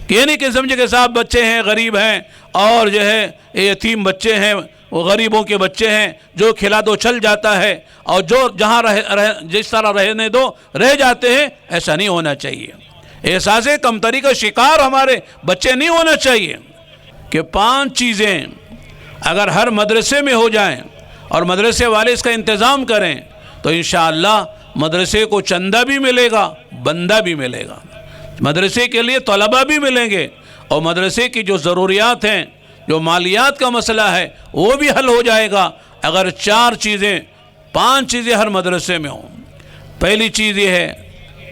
کہ یہ نہیں کہ سمجھے کہ صاحب بچے ہیں غریب ہیں اور جو ہے یتیم بچے ہیں، وہ غریبوں کے بچے ہیں، جو کھلا دو چل جاتا ہے اور جو جہاں جس طرح رہنے دو رہ جاتے ہیں، ایسا نہیں ہونا چاہیے۔ احساس کمتری کا شکار ہمارے بچے نہیں ہونا چاہیے کہ 5 چیزیں اگر ہر مدرسے میں ہو جائیں اور مدرسے والے اس کا انتظام کریں تو انشاءاللہ مدرسے کو چندہ بھی ملے گا، بندہ بھی ملے گا، مدرسے کے لیے طلبہ بھی ملیں گے، اور مدرسے کی جو ضروریات ہیں، جو مالیات کا مسئلہ ہے وہ بھی حل ہو جائے گا اگر 5 چیزیں ہر مدرسے میں ہوں۔ پہلی چیز یہ ہے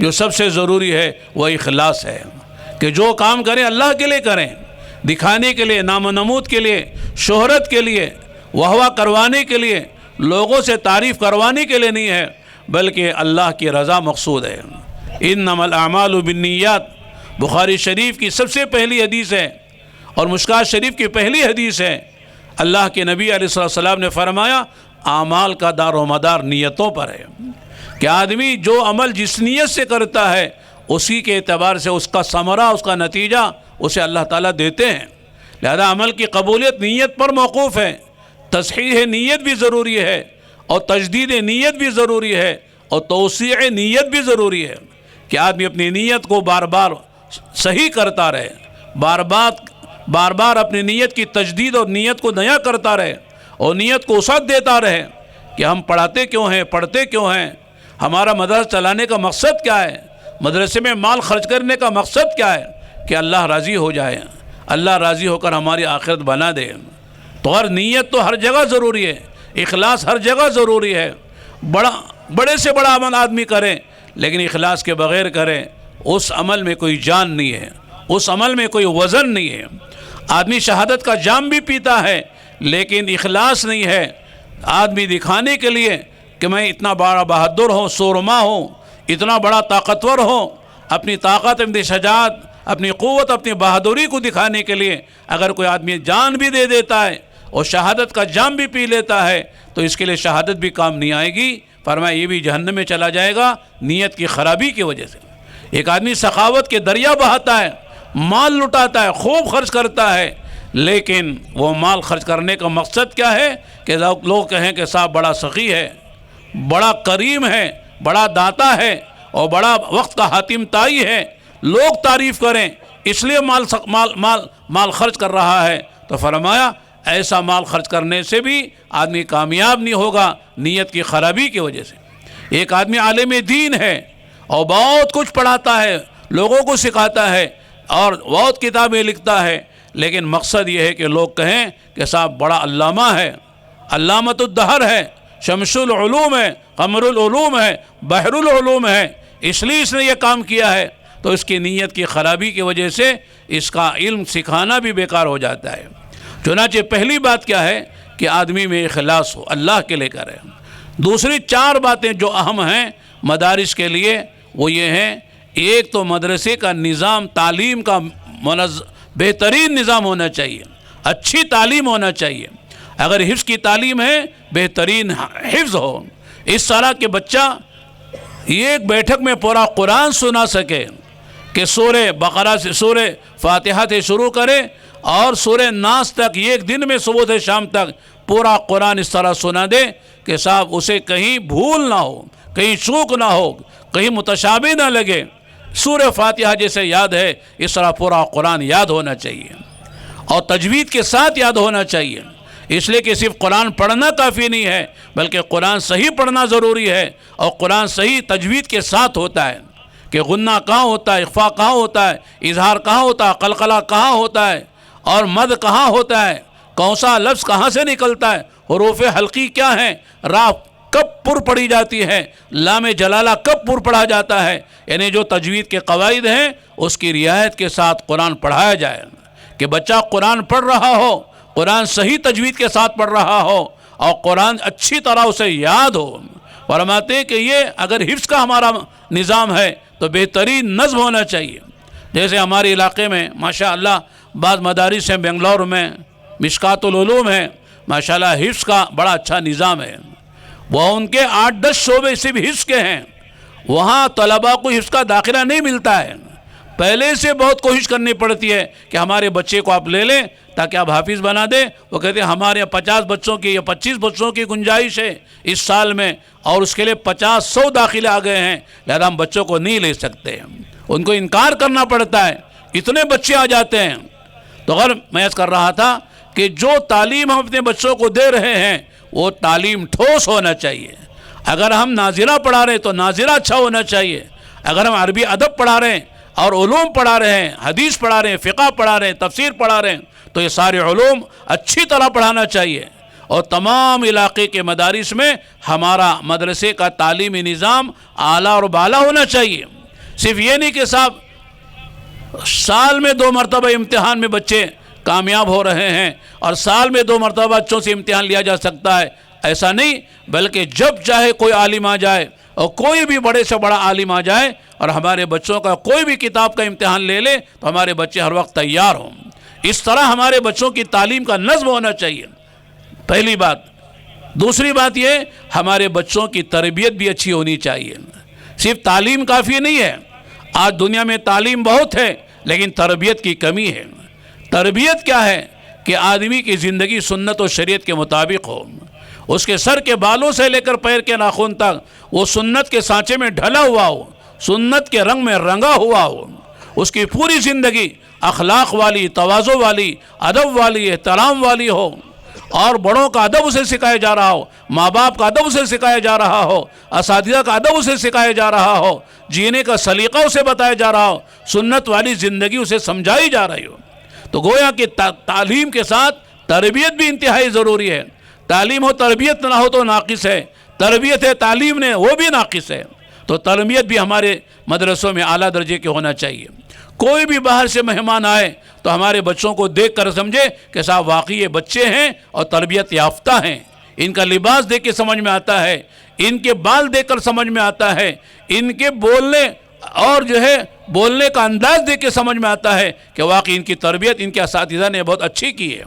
جو سب سے ضروری ہے، وہ اخلاص ہے کہ جو کام کریں اللہ کے لیے کریں، دکھانے کے لیے، نام و نمود کے لیے، شہرت کے لیے، واہ کروانے کے لیے، لوگوں سے تعریف کروانے کے لیے نہیں ہے، بلکہ اللہ کی رضا مقصود ہے۔ انما الاعمال بالنیات بخاری شریف کی سب سے پہلی حدیث ہے اور مشکات شریف کی پہلی حدیث ہے۔ اللہ کے نبی علیہ السلام نے فرمایا اعمال کا دار و مدار نیتوں پر ہے کہ آدمی جو عمل جس نیت سے کرتا ہے اسی کے اعتبار سے اس کا ثمرہ، اس کا نتیجہ اسے اللہ تعالیٰ دیتے ہیں۔ لہذا عمل کی قبولیت نیت پر موقوف ہے، تصحیح نیت بھی ضروری ہے اور تجدید نیت بھی ضروری ہے اور توسیع نیت بھی ضروری ہے کہ آدمی اپنی نیت کو بار بار صحیح کرتا رہے، بار بار اپنی نیت کی تجدید اور نیت کو نیا کرتا رہے اور نیت کو وسعت دیتا رہے کہ ہم پڑھاتے کیوں ہیں، ہمارا مدرسہ چلانے کا مقصد کیا ہے، مدرسے میں مال خرچ کرنے کا مقصد کیا ہے کہ اللہ راضی ہو جائے، اللہ راضی ہو کر ہماری آخرت بنا دے۔ تو ہر نیت تو ہر جگہ ضروری ہے، اخلاص ہر جگہ ضروری ہے۔ بڑے سے بڑا عمل آدمی کرے لیکن اخلاص کے بغیر کرے، اس عمل میں کوئی جان نہیں ہے، اس عمل میں کوئی وزن نہیں ہے۔ آدمی شہادت کا جام بھی پیتا ہے لیکن اخلاص نہیں ہے، آدمی دکھانے کے لیے کہ میں اتنا بڑا بہادر ہوں، سورما ہوں، اتنا بڑا طاقتور ہوں، اپنی طاقت، اپنی شجاعت، اپنی قوت، اپنی بہادری کو دکھانے کے لیے اگر کوئی آدمی جان بھی دے دیتا ہے اور شہادت کا جام بھی پی لیتا ہے تو اس کے لیے شہادت بھی کام نہیں آئے گی، فرمایا یہ بھی جہنم میں چلا جائے گا نیت کی خرابی کی وجہ سے۔ ایک آدمی سخاوت کے دریا بہاتا ہے، مال لٹاتا ہے، خوب خرچ کرتا ہے، لیکن وہ مال خرچ کرنے کا مقصد کیا ہے کہ لوگ کہیں کہ صاحب بڑا سخی ہے، بڑا کریم ہے، بڑا داتا ہے اور بڑا وقت کا حاتم تائی ہے، لوگ تعریف کریں اس لیے مال خرچ کر رہا ہے۔ تو فرمایا ایسا مال خرچ کرنے سے بھی آدمی کامیاب نہیں ہوگا نیت کی خرابی کی وجہ سے۔ ایک آدمی عالم دین ہے اور بہت کچھ پڑھاتا ہے، لوگوں کو سکھاتا ہے اور بہت کتابیں لکھتا ہے، لیکن مقصد یہ ہے کہ لوگ کہیں کہ صاحب بڑا علامہ ہے، علامۃ الدہر ہے، شمس العلوم ہے، قمر العلوم ہے، بحر العلوم ہے، اس لیے اس نے یہ کام کیا ہے، تو اس کی نیت کی خرابی کی وجہ سے اس کا علم سکھانا بھی بیکار ہو جاتا ہے۔ چنانچہ پہلی بات کیا ہے کہ آدمی میں اخلاص ہو، اللہ کے لے کرے۔ دوسری 4 باتیں جو اہم ہیں مدارس کے لیے وہ یہ ہیں، ایک تو مدرسے کا نظام، تعلیم کا بہترین نظام ہونا چاہیے، اچھی تعلیم ہونا چاہیے۔ اگر حفظ کی تعلیم ہے، بہترین حفظ ہو، اس طرح کہ بچہ ایک بیٹھک میں پورا قرآن سنا سکے کہ سورہ بقرہ سے، سورہ فاتحہ سے شروع کرے اور سورہ ناس تک ایک دن میں صبح سے شام تک پورا قرآن اس طرح سنا دے کہ صاحب اسے کہیں بھول نہ ہو، کہیں چوک نہ ہو، کہیں متشابہ نہ لگے۔ سورہ فاتحہ جیسے یاد ہے اس طرح پورا قرآن یاد ہونا چاہیے اور تجوید کے ساتھ یاد ہونا چاہیے، اس لیے کہ صرف قرآن پڑھنا کافی نہیں ہے بلکہ قرآن صحیح پڑھنا ضروری ہے، اور قرآن صحیح تجوید کے ساتھ ہوتا ہے کہ غنہ کہاں ہوتا ہے، اخفا کہاں ہوتا ہے، اظہار کہاں ہوتا ہے، قلقلہ کہاں ہوتا ہے اور مد کہاں ہوتا ہے، کون سا لفظ کہاں سے نکلتا ہے، حروف حلقی کیا ہیں، را کب پر پڑھی جاتی ہے، لام جلالہ کب پر پڑھا جاتا ہے، یعنی جو تجوید کے قواعد ہیں اس کی رعایت کے ساتھ قرآن پڑھایا جائے کہ بچہ قرآن پڑھ رہا ہو، قرآن صحیح تجوید کے ساتھ پڑھ رہا ہو اور قرآن اچھی طرح اسے یاد ہو۔ فرماتے ہیں کہ یہ اگر حفظ کا ہمارا نظام ہے تو بہترین نظم ہونا چاہیے۔ جیسے ہمارے علاقے میں ماشاءاللہ بعض مدارس ہیں، بنگلور میں مشکات العلوم ہے، ماشاءاللہ حفظ کا بڑا اچھا نظام ہے، وہ ان کے 8-10 شعبے صرف حفظ کے ہیں، وہاں طلباء کو حفظ کا داخلہ نہیں ملتا ہے، پہلے سے بہت کوشش کرنی پڑتی ہے کہ ہمارے بچے کو آپ لے لیں تاکہ آپ حافظ بنا دیں. وہ کہتے ہیں ہمارے 50 بچوں کی یا 25 بچوں کی گنجائش ہے اس سال میں، اور اس کے لیے 50-100 داخلے آ گئے ہیں، لہذا ہم بچوں کو نہیں لے سکتے، ان کو انکار کرنا پڑتا ہے، اتنے بچے آ جاتے ہیں. تو اگر میں کر رہا تھا کہ جو تعلیم ہم اپنے بچوں کو دے رہے ہیں وہ تعلیم ٹھوس ہونا چاہیے. اگر ہم ناظرہ پڑھا رہے ہیں تو ناظرہ اچھا ہونا چاہیے. اگر ہم عربی ادب پڑھا رہے ہیں اور علوم پڑھا رہے ہیں، حدیث پڑھا رہے ہیں، فقہ پڑھا رہے ہیں، تفسیر پڑھا رہے ہیں، تو یہ سارے علوم اچھی طرح پڑھانا چاہیے. اور تمام علاقے کے مدارس میں ہمارا مدرسے کا تعلیمی نظام اعلیٰ اور بالا ہونا چاہیے. صرف یہ نہیں کہ صاحب سال میں 2 مرتبہ امتحان میں بچے کامیاب ہو رہے ہیں اور سال میں 2 مرتبہ بچوں سے امتحان لیا جا سکتا ہے، ایسا نہیں، بلکہ جب چاہے کوئی عالم آ جائے اور کوئی بھی بڑے سے بڑا عالم آ جائے اور ہمارے بچوں کا کوئی بھی کتاب کا امتحان لے لے تو ہمارے بچے ہر وقت تیار ہوں. اس طرح ہمارے بچوں کی تعلیم کا نظم ہونا چاہیے، پہلی بات. دوسری بات یہ ہمارے بچوں کی تربیت بھی اچھی ہونی چاہیے. صرف تعلیم کافی نہیں ہے، آج دنیا میں تعلیم بہت ہے لیکن تربیت کی کمی ہے. تربیت کیا ہے کہ آدمی کی زندگی سنت و شریعت کے مطابق ہو، اس کے سر کے بالوں سے لے کر پیر کے ناخن تک وہ سنت کے سانچے میں ڈھلا ہوا ہو، سنت کے رنگ میں رنگا ہوا ہو. اس کی پوری زندگی اخلاق والی، تواضع والی، ادب والی، احترام والی ہو، اور بڑوں کا ادب اسے سکھایا جا رہا ہو، ماں باپ کا ادب اسے سکھایا جا رہا ہو، اساتذہ کا ادب اسے سکھایا جا رہا ہو، جینے کا سلیقہ اسے بتایا جا رہا ہو، سنت والی زندگی اسے سمجھائی جا رہی ہو. تو گویا کہ تعلیم کے ساتھ تربیت بھی انتہائی ضروری ہے. تعلیم ہو تربیت نہ ہو تو ناقص ہے، تربیت ہے تعلیم نے وہ بھی ناقص ہے. تو تربیت بھی ہمارے مدرسوں میں اعلیٰ درجے کی ہونا چاہیے. کوئی بھی باہر سے مہمان آئے تو ہمارے بچوں کو دیکھ کر سمجھے کہ صاحب واقعی یہ بچے ہیں اور تربیت یافتہ ہیں. ان کا لباس دیکھ کے سمجھ میں آتا ہے، ان کے بال دیکھ کر سمجھ میں آتا ہے، ان کے بولنے اور بولنے کا انداز دیکھ کے سمجھ میں آتا ہے کہ واقعی ان کی تربیت ان کے اساتذہ نے بہت اچھی کی ہے.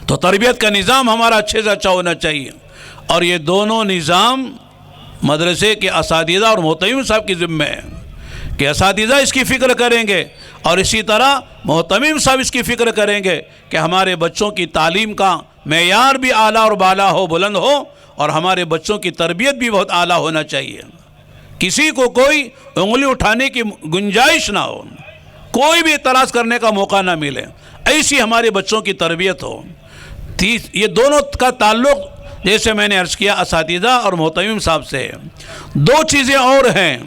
تو تربیت کا نظام ہمارا اچھے سے اچھا ہونا چاہیے. اور یہ دونوں نظام مدرسے کے اساتذہ اور محتمم صاحب کی ذمہ ہے کہ اساتذہ اس کی فکر کریں گے اور اسی طرح محتمم صاحب اس کی فکر کریں گے کہ ہمارے بچوں کی تعلیم کا معیار بھی اعلیٰ اور بالا ہو، بلند ہو، اور ہمارے بچوں کی تربیت بھی بہت اعلیٰ ہونا چاہیے. کسی کو کوئی انگلی اٹھانے کی گنجائش نہ ہو، کوئی بھی اعتراض کرنے کا موقع نہ ملے، ایسی ہمارے بچوں کی تربیت ہو. یہ دونوں کا تعلق جیسے میں نے عرض کیا اساتذہ اور محتمم صاحب سے ہے. 2 چیزیں اور ہیں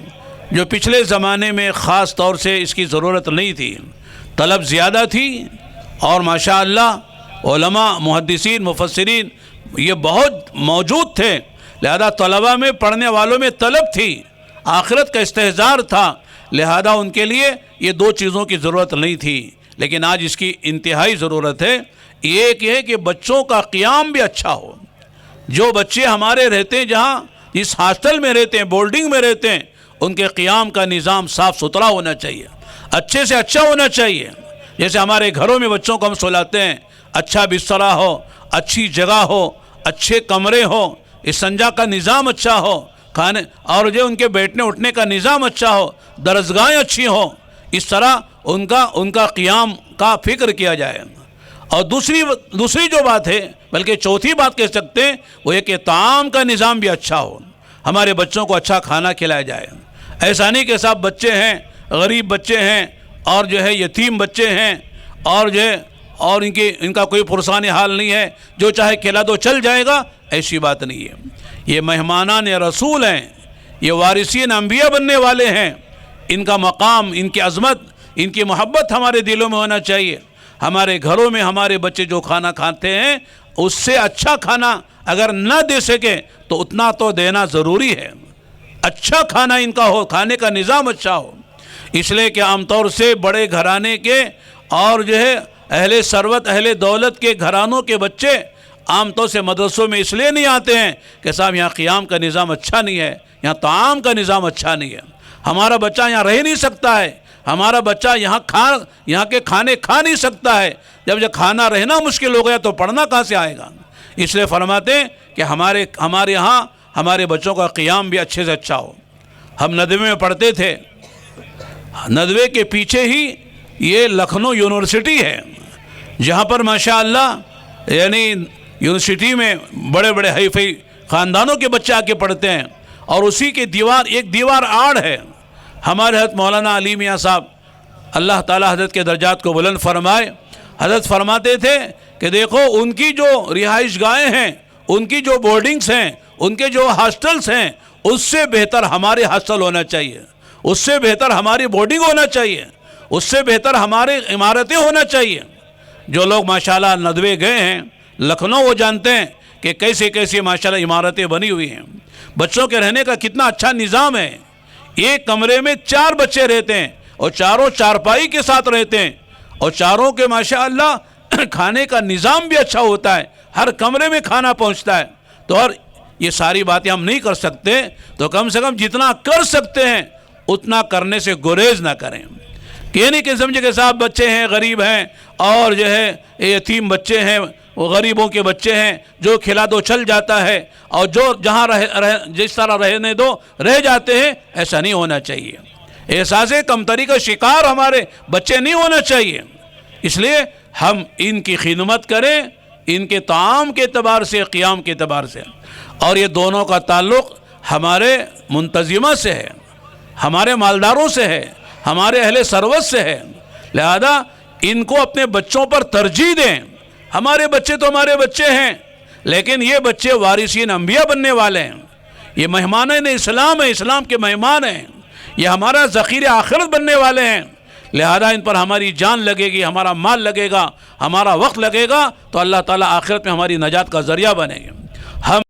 جو پچھلے زمانے میں خاص طور سے اس کی ضرورت نہیں تھی. طلب زیادہ تھی اور ماشاءاللہ علماء، محدثین، مفسرین یہ بہت موجود تھے، لہذا طلبہ میں، پڑھنے والوں میں طلب تھی، آخرت کا استحضار تھا، لہذا ان کے لیے یہ 2 چیزوں کی ضرورت نہیں تھی. لیکن آج اس کی انتہائی ضرورت ہے. ایک یہ کہ بچوں کا قیام بھی اچھا ہو. جو بچے ہمارے رہتے ہیں، جہاں جس ہاسٹل میں رہتے ہیں، بورڈنگ میں رہتے ہیں، ان کے قیام کا نظام صاف ستھرا ہونا چاہیے، اچھے سے اچھا ہونا چاہیے. جیسے ہمارے گھروں میں بچوں کو ہم سلاتے ہیں، اچھا بسترا ہو، اچھی جگہ ہو، اچھے کمرے ہو، استنجا کا نظام اچھا ہو، کھانے اور جو ان کے بیٹھنے اٹھنے کا نظام اچھا ہو، درسگاہیں اچھی ہوں، اس طرح ان کا قیام کا فکر کیا جائے. اور دوسری جو بات ہے، بلکہ چوتھی بات کہہ سکتے ہیں، وہ یہ کہ طعام کا نظام بھی اچھا ہو، ہمارے بچوں کو اچھا کھانا کھلایا جائے. ایسا نہیں کہ صاحب بچے ہیں، غریب بچے ہیں اور یتیم بچے ہیں اور ان کا کوئی پرسان حال نہیں ہے، جو چاہے کھلا دو چل جائے گا، ایسی بات نہیں ہے. یہ مہمانان رسول ہیں، یہ وارثین انبیاء بننے والے ہیں. ان کا مقام، ان کی عظمت، ان کی محبت ہمارے دلوں میں ہونا چاہیے. ہمارے گھروں میں ہمارے بچے جو کھانا کھاتے ہیں، اس سے اچھا کھانا اگر نہ دے سکے تو اتنا تو دینا ضروری ہے. اچھا کھانا ان کا ہو، کھانے کا نظام اچھا ہو. اس لیے کہ عام طور سے بڑے گھرانے کے اور اہل ثروت، اہل دولت کے گھرانوں کے بچے عام طور سے مدرسوں میں اس لیے نہیں آتے ہیں کہ صاحب یہاں قیام کا نظام اچھا نہیں ہے، یہاں طعام کا نظام اچھا نہیں ہے، ہمارا بچہ یہاں رہ نہیں سکتا ہے، ہمارا بچہ یہاں کے کھانے کھا نہیں سکتا ہے. جب کھانا رہنا مشکل ہو گیا تو پڑھنا کہاں سے آئے گا؟ اس لیے فرماتے ہیں کہ ہمارے یہاں ہمارے بچوں کا قیام بھی اچھے سے اچھا ہو. ہم ندوے میں پڑھتے تھے ندوے کے پیچھے ہی یہ لکھنؤ یونیورسٹی ہے، جہاں پر ماشاءاللہ یعنی یونیورسٹی میں بڑے بڑے ہائی فائی خاندانوں کے بچے آ کے پڑھتے ہیں، اور اسی کے ایک دیوار آڑ ہے ہمارے حضرت مولانا علی میاں صاحب، اللہ تعالیٰ حضرت کے درجات کو بلند فرمائے۔ حضرت فرماتے تھے کہ دیکھو ان کی جو رہائش گاہیں ہیں، ان کی جو بورڈنگز ہیں، ان کے جو ہاسٹلز ہیں، اس سے بہتر ہمارے ہاسٹل ہونا چاہیے، اس سے بہتر ہماری بورڈنگ ہونا چاہیے، اس سے بہتر ہمارے عمارتیں ہونا چاہیے۔ جو لوگ ماشاءاللہ ندوے گئے ہیں لکھنؤ، وہ جانتے ہیں کہ کیسے کیسے ماشاءاللہ عمارتیں بنی ہوئی ہیں، بچوں کے رہنے کا کتنا اچھا نظام ہے۔ ایک کمرے میں 4 بچے رہتے ہیں اور چاروں چارپائی کے ساتھ رہتے ہیں، اور چاروں کے ماشاءاللہ کھانے کا نظام بھی اچھا ہوتا ہے، ہر کمرے میں کھانا پہنچتا ہے۔ تو اور یہ ساری باتیں ہم نہیں کر سکتے، تو کم سے کم جتنا کر سکتے ہیں اتنا کرنے سے گریز نہ کریں۔ کہ نہیں کہ سمجھے کہ صاحب بچے ہیں غریب ہیں، اور جو ہے یتیم بچے ہیں، وہ غریبوں کے بچے ہیں، جو کھلا دو چل جاتا ہے، اور جو جہاں جس طرح رہنے دو رہ جاتے ہیں، ایسا نہیں ہونا چاہیے۔ احساس کمتری کا شکار ہمارے بچے نہیں ہونا چاہیے۔ اس لیے ہم ان کی خدمت کریں، ان کے طعام کے اعتبار سے، قیام کے اعتبار سے، اور یہ دونوں کا تعلق ہمارے منتظمہ سے ہے، ہمارے مالداروں سے ہے، ہمارے اہل ثروت سے ہے۔ لہذا ان کو اپنے بچوں پر ترجیح دیں۔ ہمارے بچے تو ہمارے بچے ہیں، لیکن یہ بچے وارثین انبیاء بننے والے ہیں، یہ مہمان اسلام ہیں، اسلام کے مہمان ہیں، یہ ہمارا ذخیرہ آخرت بننے والے ہیں۔ لہذا ان پر ہماری جان لگے گی، ہمارا مال لگے گا، ہمارا وقت لگے گا، تو اللہ تعالیٰ آخرت میں ہماری نجات کا ذریعہ بنے گے۔